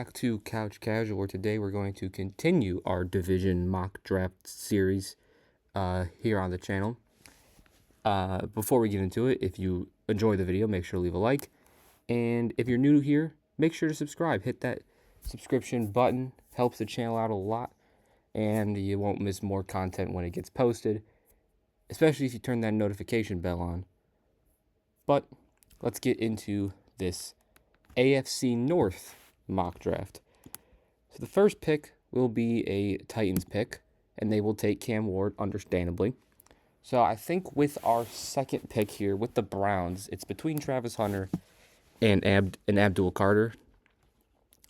Back to Couch Casual, where today we're going to continue our division mock draft series here on the channel. Before we get into it, if you enjoy the video, make sure to leave a like. And if you're new here, make sure to subscribe. Hit that subscription button. Helps the channel out a lot. And you won't miss more content when it gets posted, especially if you turn that notification bell on. But let's get into this AFC North mock draft. So the first pick will be a Titans pick, and they will take Cam Ward, understandably. So I think with our second pick here, with the Browns, it's between Travis Hunter and Abdul Carter.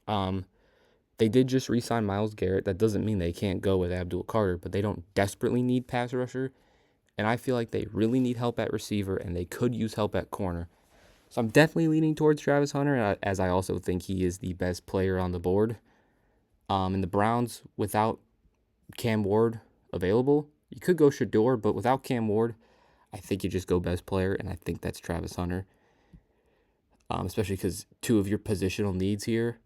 They did just re-sign Myles Garrett. That doesn't mean they can't go with Abdul Carter, but they don't desperately need pass rusher. And I feel like they really need help at receiver, and they could use help at corner. So I'm definitely leaning towards Travis Hunter, as I also think he is the best player on the board. And the Browns, without Cam Ward available, you could go Shador, but without Cam Ward, I think you just go best player, and I think that's Travis Hunter. Especially because two of your positional needs here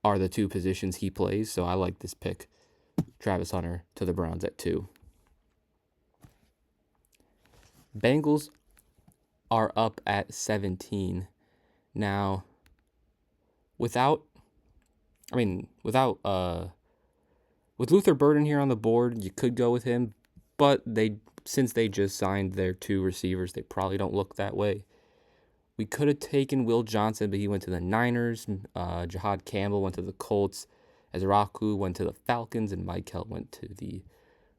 are the two positions he plays, so I like this pick, Travis Hunter to the Browns at 2. Bengals are up at 17. Now, with Luther Burden here on the board, you could go with him, but since they just signed their 2 receivers, they probably don't look that way. We could have taken Will Johnson, but he went to the Niners. Jahad Campbell went to the Colts. Ezraku went to the Falcons, and Michael went to the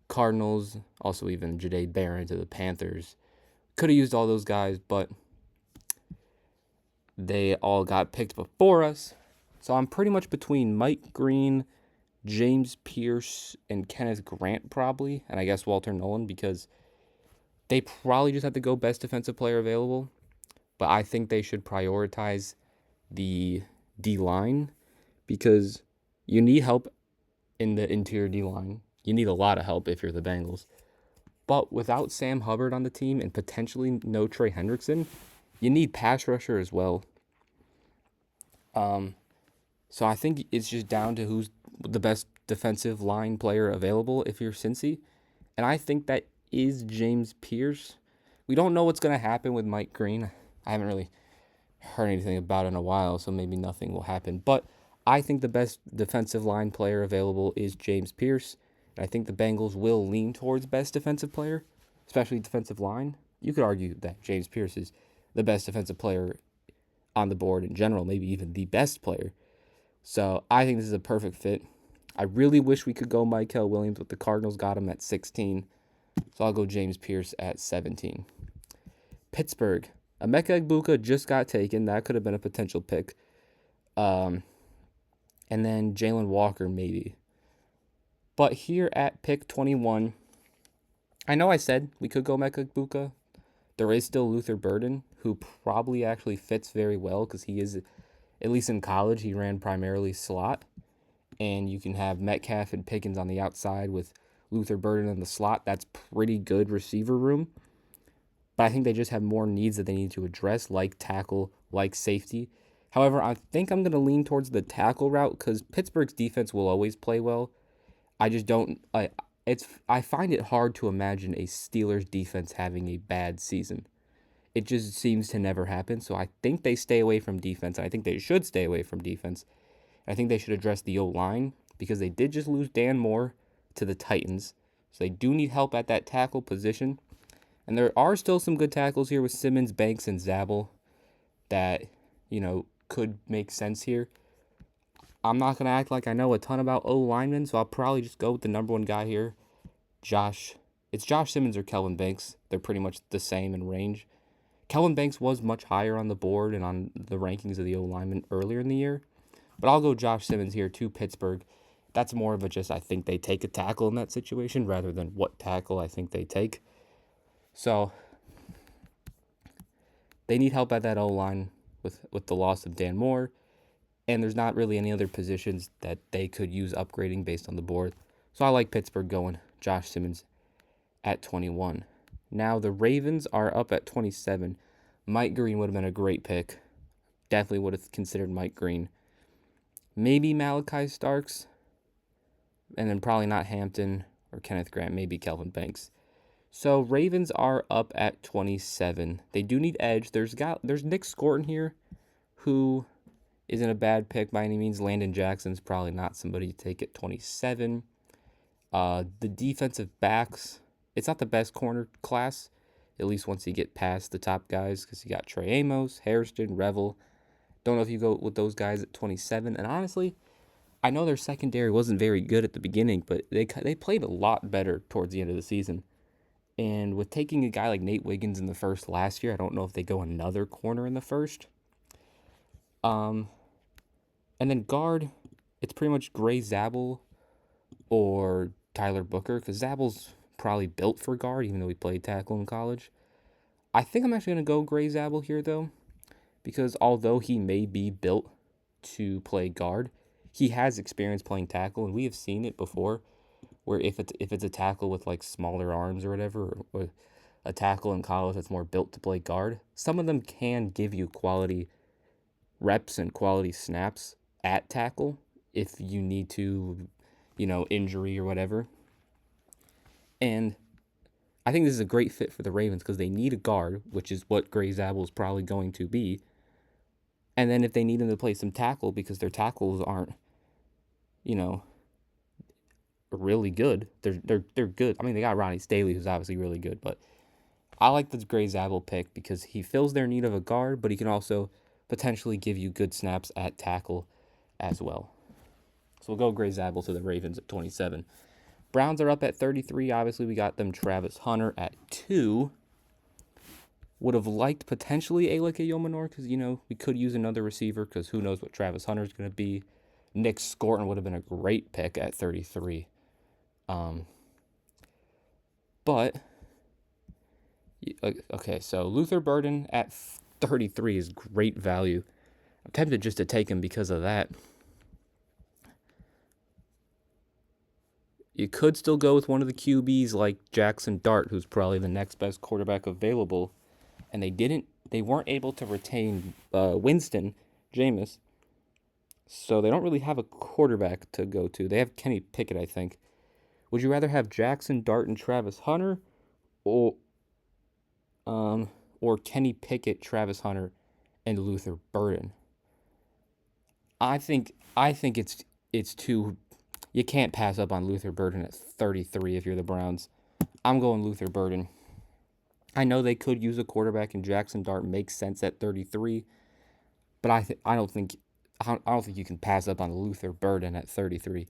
Cardinals. Also, even Jahdae Barron to the Panthers. Could have used all those guys, but they all got picked before us. So I'm pretty much between Mike Green, James Pierce, and Kenneth Grant probably, and I guess Walter Nolan, because they probably just have to go best defensive player available. But I think they should prioritize the D-line because you need help in the interior D-line. You need a lot of help if you're the Bengals. But without Sam Hubbard on the team and potentially no Trey Hendrickson, you need pass rusher as well. So I think it's just down to who's the best defensive line player available if you're Cincy. And I think that is James Pierce. We don't know what's going to happen with Mike Green. I haven't really heard anything about it in a while, so maybe nothing will happen. But I think the best defensive line player available is James Pierce. And I think the Bengals will lean towards best defensive player, especially defensive line. You could argue that James Pierce is the best defensive player on the board in general, maybe even the best player. So I think this is a perfect fit. I really wish we could go Michael Williams, but the Cardinals got him at 16. So I'll go James Pierce at 17. Pittsburgh. Emeka Egbuka just got taken. That could have been a potential pick. And then Jalen Walker, maybe. But here at pick 21, I know I said we could go Emeka Egbuka. There is still Luther Burden, who probably actually fits very well because he is, at least in college, he ran primarily slot. And you can have Metcalf and Pickens on the outside with Luther Burden in the slot. That's pretty good receiver room. But I think they just have more needs that they need to address, like tackle, like safety. However, I think I'm going to lean towards the tackle route because Pittsburgh's defense will always play well. I just don't. I find it hard to imagine a Steelers defense having a bad season. It just seems to never happen. So I think they stay away from defense. And I think they should stay away from defense. I think they should address the O-line because they did just lose Dan Moore to the Titans. So they do need help at that tackle position. And there are still some good tackles here with Simmons, Banks, and Zabel that, could make sense here. I'm not going to act like I know a ton about O-linemen, so I'll probably just go with the number one guy here, Josh. It's Josh Simmons or Kelvin Banks. They're pretty much the same in range. Kelvin Banks was much higher on the board and on the rankings of the O-linemen earlier in the year. But I'll go Josh Simmons here to Pittsburgh. That's more of a just I think they take a tackle in that situation rather than what tackle I think they take. So they need help at that O-line with the loss of Dan Moore. And there's not really any other positions that they could use upgrading based on the board. So I like Pittsburgh going Josh Simmons at 21. Now the Ravens are up at 27. Mike Green would have been a great pick. Definitely would have considered Mike Green. maybe Malachi Starks, and then probably not Hampton or Kenneth Grant, maybe Kelvin Banks. So Ravens are up at 27. They do need edge. There's Nick Scorton here, who isn't a bad pick by any means. Landon Jackson's probably not somebody to take at 27. The defensive backs, it's not the best corner class, at least once you get past the top guys, because you got Trey Amos, Hairston, Revel. Don't know if you go with those guys at 27. And honestly, I know their secondary wasn't very good at the beginning, but they played a lot better towards the end of the season. And with taking a guy like Nate Wiggins in the first last year, I don't know if they go another corner in the first. And then guard, it's pretty much Gray Zabel or Tyler Booker, because Zabel's probably built for guard, even though he played tackle in college. I think I'm actually going to go Gray Zabel here, though, because although he may be built to play guard, he has experience playing tackle, and we have seen it before, where if it's a tackle with like smaller arms or whatever, or a tackle in college that's more built to play guard, some of them can give you quality reps and quality snaps at tackle if you need to, injury or whatever. And I think this is a great fit for the Ravens because they need a guard, which is what Gray Zabel is probably going to be. And then if they need him to play some tackle because their tackles aren't, really good. They're good. I mean, they got Ronnie Staley, who's obviously really good, but I like the Gray Zabel pick because he fills their need of a guard, but he can also potentially give you good snaps at tackle as well. So we'll go Gray Zabel to the Ravens at 27. Browns are up at 33. Obviously, we got them Travis Hunter at 2. Would have liked potentially Alek Eyomanor because, we could use another receiver because who knows what Travis Hunter is going to be. Nick Scorton would have been a great pick at 33. But, okay, so Luther Burden at 33 is great value. I'm tempted just to take him because of that. You could still go with one of the QBs like Jackson Dart, who's probably the next best quarterback available. And they weren't able to retain Winston Jameis. So they don't really have a quarterback to go to. They have Kenny Pickett, I think. Would you rather have Jackson Dart and Travis Hunter or Kenny Pickett, Travis Hunter, and Luther Burden? I think it's too. You can't pass up on Luther Burden at 33 if you're the Browns. I'm going Luther Burden. I know they could use a quarterback, and Jackson Dart makes sense at 33, but I don't think you can pass up on Luther Burden at 33.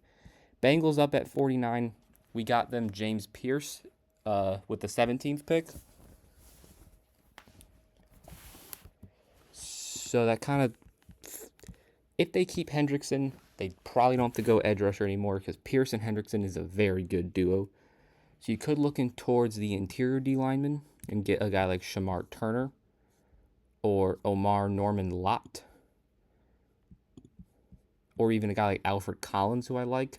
Bengals up at 49. We got them James Pierce with the 17th pick. So that kind of, if they keep Hendrickson, they probably don't have to go edge rusher anymore because Pierce and Hendrickson is a very good duo. So you could look in towards the interior D lineman and get a guy like Shamar Turner or Omar Norman Lott. Or even a guy like Alfred Collins, who I like.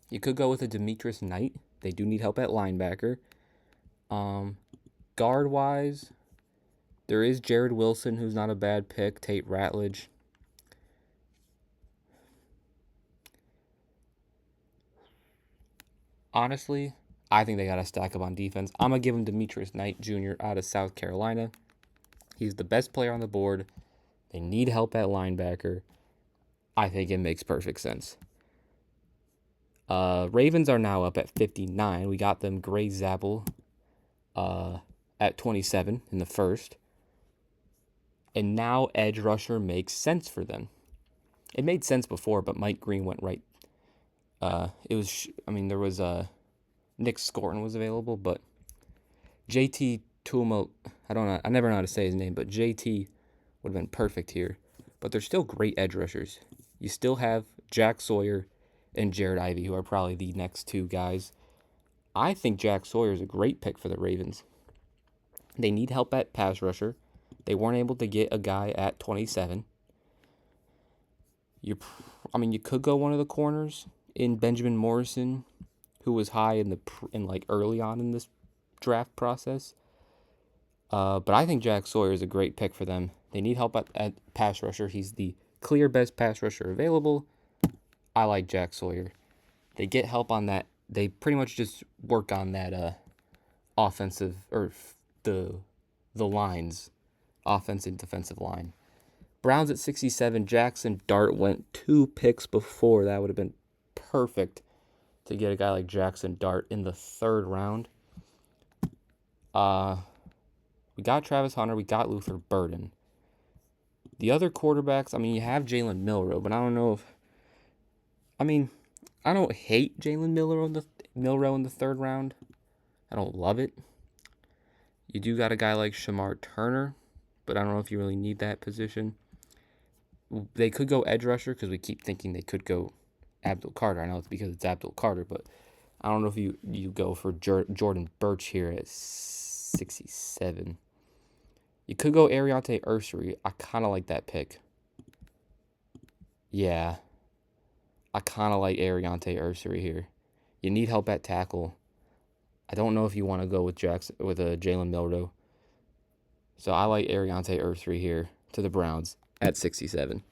You could go with a Demetrius Knight. They do need help at linebacker. Guard-wise, there is Jared Wilson, who's not a bad pick. Tate Ratledge. Honestly, I think they got to stack up on defense. I'm going to give him Demetrius Knight Jr. out of South Carolina. He's the best player on the board. They need help at linebacker. I think it makes perfect sense. Ravens are now up at 59. We got them Gray Zabel at 27 in the first. And now edge rusher makes sense for them. It made sense before, but Mike Green went right. There was Nick Scorton was available, but JT Tuamo, I never know how to say his name, but JT would have been perfect here. But they're still great edge rushers. You still have Jack Sawyer and Jared Ivey, who are probably the next two guys. I think Jack Sawyer is a great pick for the Ravens. They need help at pass rusher. They weren't able to get a guy at 27. You could go one of the corners in Benjamin Morrison, who was high in early on in this draft process. But I think Jack Sawyer is a great pick for them. They need help at pass rusher. He's the clear best pass rusher available, I like Jack Sawyer. They get help on that. They pretty much just work on that offensive or the lines, offensive and defensive line. Browns at 67. Jackson Dart went 2 picks before. That would have been perfect to get a guy like Jackson Dart in the 3rd round. We got Travis Hunter. We got Luther Burden. The other quarterbacks, I mean, you have Jalen Milroe, but I don't know if... I mean, I don't hate Jalen Milroe in the 3rd round. I don't love it. You do got a guy like Shamar Turner, but I don't know if you really need that position. They could go edge rusher because we keep thinking they could go Abdul Carter. I know it's because it's Abdul Carter, but I don't know if you go for Jordan Burch here at 67. You could go Ariante Ursery. I kind of like that pick. Yeah. I kind of like Ariante Ursery here. You need help at tackle. I don't know if you want to go with Jalen Milroe. So I like Ariante Ursery here to the Browns at 67.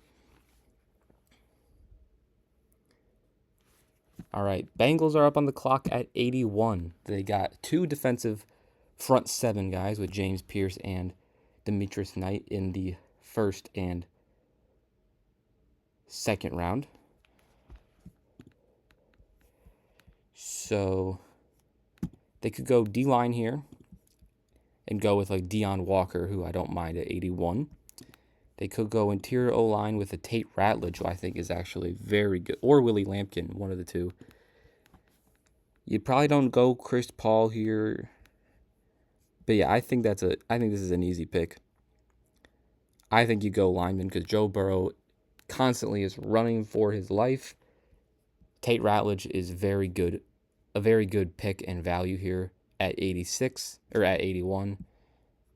All right, Bengals are up on the clock at 81. They got 2 defensive front 7 guys with James Pierce and Demetrius Knight in the 1st and 2nd round. So they could go D-line here and go with like Deion Walker, who I don't mind at 81. They could go interior O-line with a Tate Ratledge, who I think is actually very good, or Willie Lampkin, one of the two. You probably don't go Chris Paul here, but yeah, I think this is an easy pick. I think you go lineman because Joe Burrow constantly is running for his life. Tate Ratledge is a very good pick and value here at 86 or at 81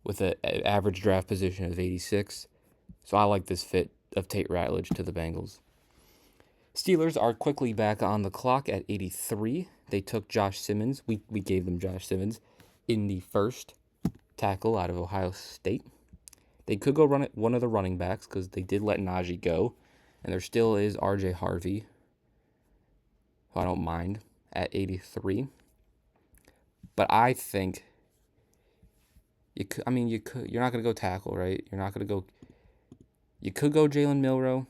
with an average draft position of 86. So I like this fit of Tate Ratledge to the Bengals. Steelers are quickly back on the clock at 83. They took Josh Simmons. We gave them Josh Simmons in the 1st tackle out of Ohio State. They could go run it one of the running backs because they did let Najee go. And there still is R.J. Harvey, who I don't mind, at 83. But I think you're not going to go tackle, right? You're not going to go... You could go Jalen Milroe,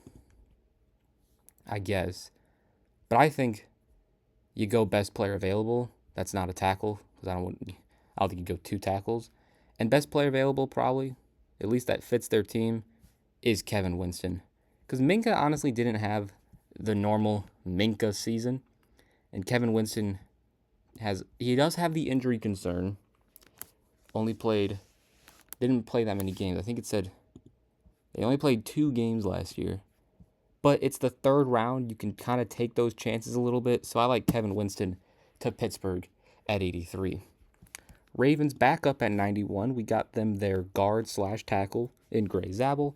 I guess. But I think you go best player available. That's not a tackle because I don't think you go 2 tackles. And best player available probably, at least that fits their team, is Kevin Winston. Because Minkah honestly didn't have the normal Minkah season. And Kevin Winston does have the injury concern. Didn't play that many games. I think it said they only played 2 games last year. But it's the 3rd round. You can kind of take those chances a little bit. So I like Kevin Winston to Pittsburgh at 83. Ravens back up at 91. We got them their guard/tackle in Gray Zabel.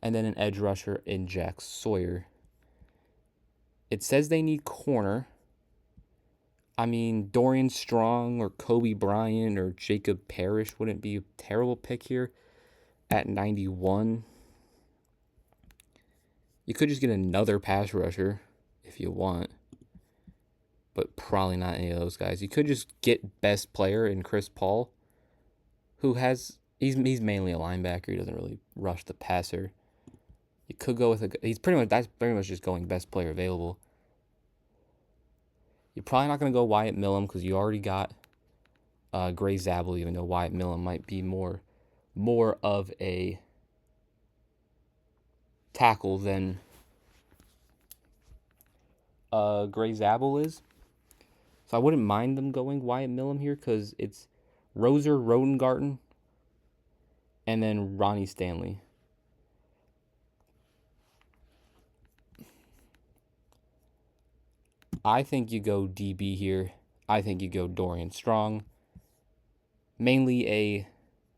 And then an edge rusher in Jack Sawyer. It says they need corner. I mean, Dorian Strong or Kobe Bryant or Jacob Parrish wouldn't be a terrible pick here at 91. You could just get another pass rusher if you want, but probably not any of those guys. You could just get best player in Chris Paul, he's mainly a linebacker. He doesn't really rush the passer. You could go with that's pretty much just going best player available. You're probably not going to go Wyatt Millum because you already got Gray Zabel, even though Wyatt Millum might be more of a tackle than Gray Zabel is. So I wouldn't mind them going Wyatt Millum here because it's Roser Rodengarten and then Ronnie Stanley. I think you go DB here. I think you go Dorian Strong. Mainly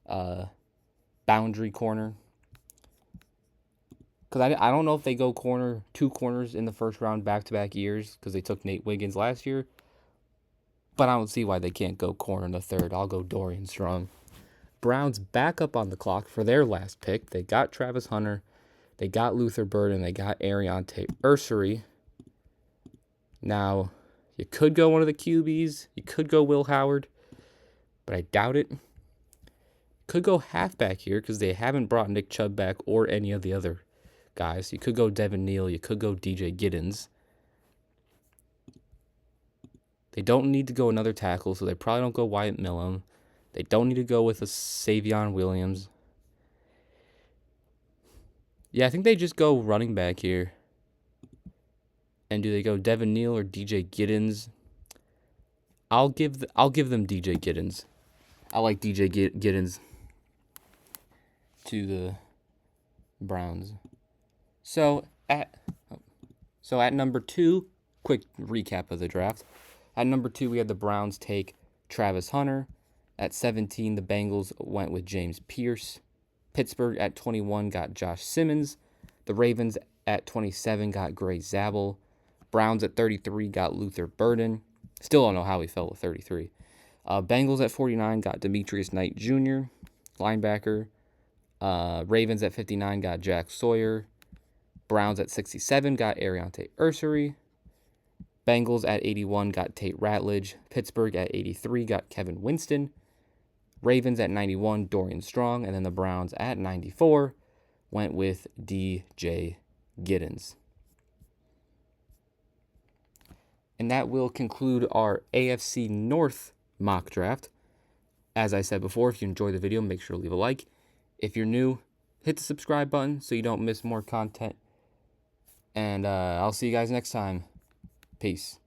a boundary corner. Because I don't know if they go 2 corners in the 1st round back-to-back years because they took Nate Wiggins last year. But I don't see why they can't go corner in the 3rd. I'll go Dorian Strong. Browns back up on the clock for their last pick. They got Travis Hunter. They got Luther Burden. They got Ariante Ursery. Now, you could go one of the QBs. You could go Will Howard, but I doubt it. Could go halfback here because they haven't brought Nick Chubb back or any of the other guys. You could go Devin Neal. You could go DJ Giddens. They don't need to go another tackle, so they probably don't go Wyatt Millum. They don't need to go with a Savion Williams. Yeah, I think they just go running back here. And do they go Devin Neal or DJ Giddens? I'll give them DJ Giddens. I like DJ Giddens to the Browns. So at number 2, quick recap of the draft. At number 2, we had the Browns take Travis Hunter. At 17, the Bengals went with James Pierce. Pittsburgh at 21 got Josh Simmons. The Ravens at 27 got Gray Zabel. Browns at 33 got Luther Burden. Still don't know how he fell at 33. Bengals at 49 got Demetrius Knight Jr., linebacker. Ravens at 59 got Jack Sawyer. Browns at 67 got Ariante Ursery. Bengals at 81 got Tate Ratledge. Pittsburgh at 83 got Kevin Winston. Ravens at 91, Dorian Strong. And then the Browns at 94 went with DJ Giddens. And that will conclude our AFC North mock draft. As I said before, if you enjoyed the video, make sure to leave a like. If you're new, hit the subscribe button so you don't miss more content. And I'll see you guys next time. Peace.